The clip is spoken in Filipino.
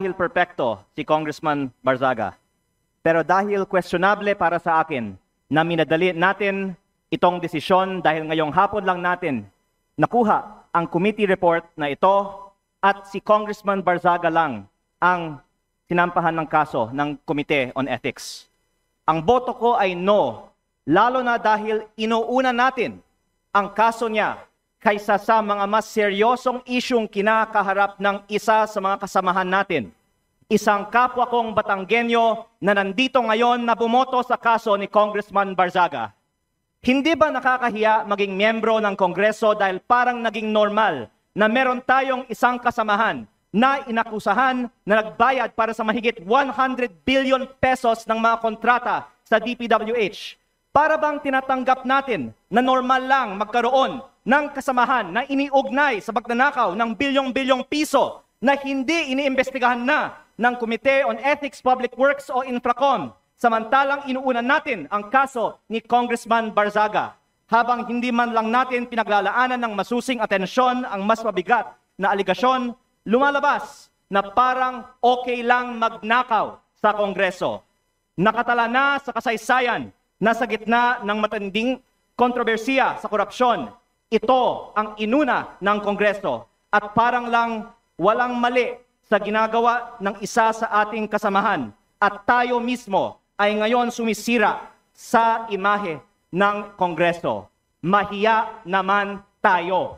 dahil perpekto si Congressman Barzaga. Pero dahil questionable para sa akin na minadali natin itong desisyon dahil ngayong hapon lang natin nakuha ang committee report na ito at si Congressman Barzaga lang ang sinampahan ng kaso ng Committee on Ethics. Ang boto ko ay no, lalo na dahil inuuna natin ang kaso niya kaysa sa mga mas seryosong isyong kinakaharap ng isa sa mga kasamahan natin. Isang kapwa kong Batanggenyo na nandito ngayon na bumoto sa kaso ni Congressman Barzaga. Hindi ba nakakahiya maging miyembro ng Kongreso dahil parang naging normal na meron tayong isang kasamahan na inakusahan na nagbayad para sa mahigit 100 billion pesos ng mga kontrata sa DPWH? Para bang tinatanggap natin na normal lang magkaroon ng kasamahan na iniugnay sa pagnanakaw ng bilyong-bilyong piso na hindi iniimbestigahan na ng Committee on Ethics, Public Works o Infracom, samantalang inuunan natin ang kaso ni Congressman Barzaga, habang hindi man lang natin pinaglalaanan ng masusing atensyon ang mas mabigat na aligasyon, lumalabas na parang okay lang magnakaw sa Kongreso. Nakatala na sa kasaysayan na sa gitna ng matinding kontrobersiya sa korupsyon, ito ang inuna ng Kongreso at parang lang walang mali sa ginagawa ng isa sa ating kasamahan at tayo mismo ay ngayon sumisira sa imahe ng Kongreso. Mahiya naman tayo.